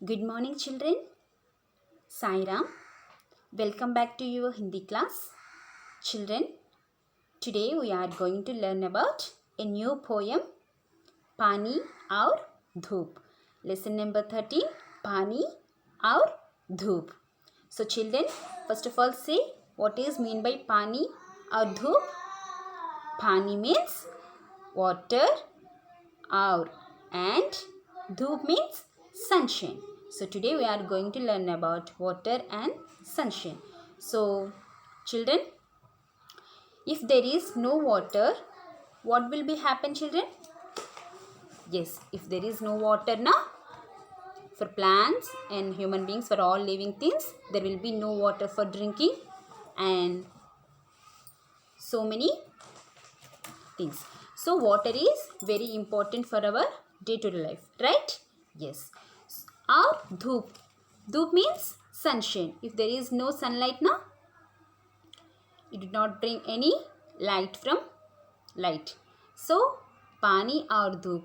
Good morning, children. Sai Ram. Welcome back to your Hindi class. Children, today we are going to learn about a new poem, Pani aur Dhoop. Lesson number 13, Pani aur Dhoop. So, children, first of all, say what is mean by Pani aur Dhoop. Pani means water, aur and Dhoop means sunshine. So today we are going to learn about water and sunshine. So children, if there is no water, what will be happen, children? Yes, if there is no water now, for plants and human beings, for all living things, there will be no water for drinking and so many things. So water is very important for our day-to-day life, right? Yes. Or dhoop. Dhoop means sunshine. If there is no sunlight now, it did not bring any light from light. So, pani और धूप,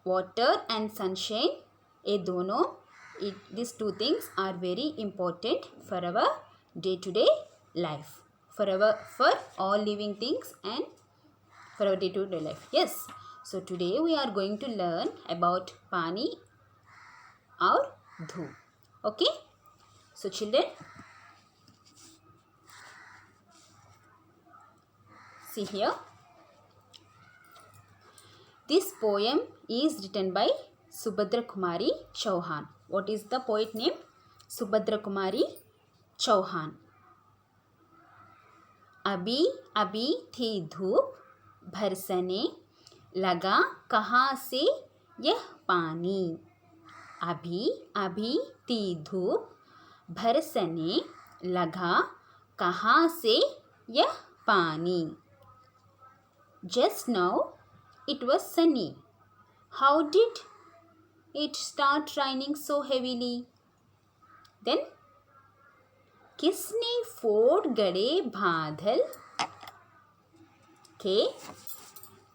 water and sunshine, ये दोनों, these two things are very important for our day-to-day life, for all living things and for our day-to-day life. Yes. So today we are going to learn about pani और धूप. Okay. So children, see here. This poem is written by Subhadra Kumari Chauhan. What is the poet name? Subhadra Kumari Chauhan. अभी अभी थी धूप बरसने लगा कहाँ से यह पानी. अभी अभी थी धूप बरसने लगा कहाँ से यह पानी. Just now it was sunny. How did it start raining so heavily? Then किसने फोड़ गड़े बादल के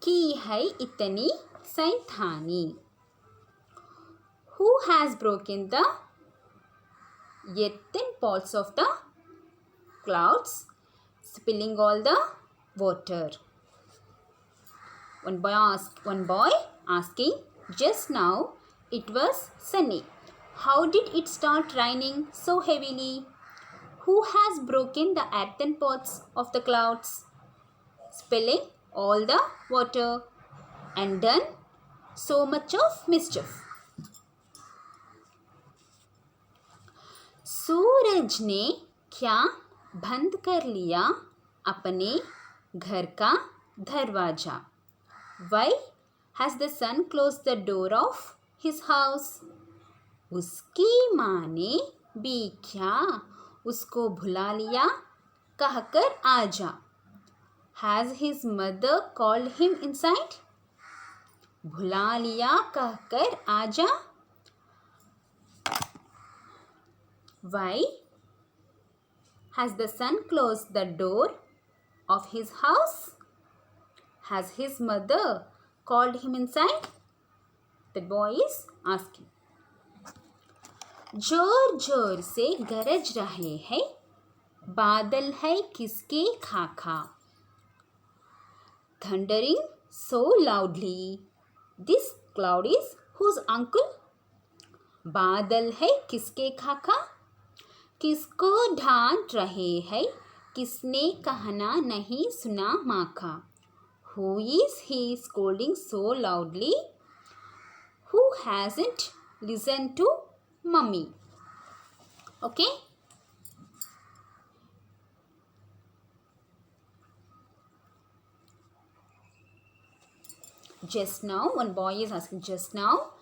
की है इतनी सैतानी. Who has broken the earthen pots of the clouds, spilling all the water? One boy asking, just now it was sunny. How did it start raining so heavily? Who has broken the earthen pots of the clouds, spilling all the water and done so much of mischief? सूरज ने क्या बंद कर लिया अपने घर का दरवाजा. Why has the sun closed the door of his house? उसकी माँ ने भी क्या उसको भुला लिया कहकर आजा. Has his mother called him inside? भुला लिया कहकर आजा. Why has the sun closed the door of his house? Has his mother called him inside? The boy is asking. जोर जोर से गरज रहे हैं बादल है किसके खाखा. Thundering so loudly, this cloud is whose uncle? बादल है किसके खाखा. किसको ढांट रहे हैं किसने कहना नहीं सुना माखा. Who is he scolding so loudly? Who hasn't listened to mummy? Okay. Just now, one boy is asking, just now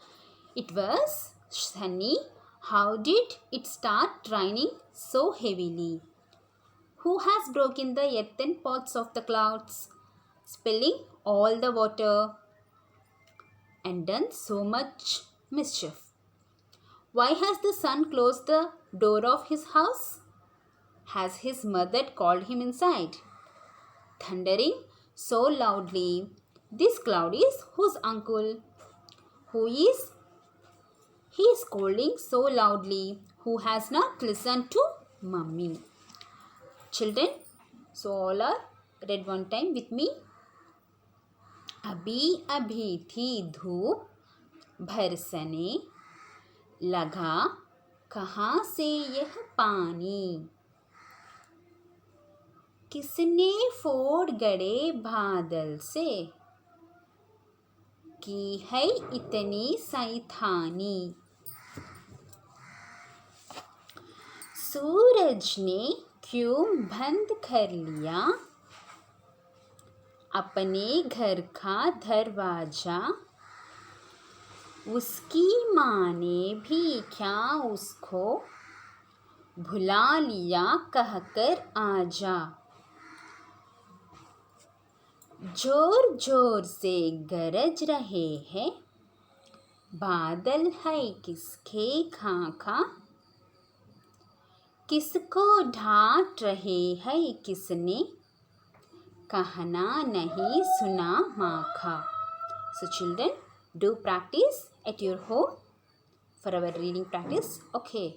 it was sunny. How did it start raining so heavily? Who has broken the earthen pots of the clouds, spilling all the water and done so much mischief? Why has the sun closed the door of his house? Has his mother called him inside? Thundering so loudly, this cloud is whose uncle? Who is he scolding so loudly? Who has not listened to mummy? Children, so all are read one time with me. अभी अभी थी धूप बरसने लगा कहाँ से यह पानी, किसने फोड़ गड़े बादल से, की है इतनी सैतानी। सूरज ने क्यों बंद कर लिया अपने घर का दरवाजा, उसकी माँ ने भी क्या उसको भुला लिया कहकर आजा। जोर जोर से गरज रहे हैं बादल है किसके खाका, किसको डांट रहे है किसने कहना नहीं सुना माखा। So children, do practice at your home for our reading practice. Okay.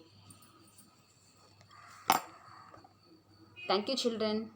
Thank you children.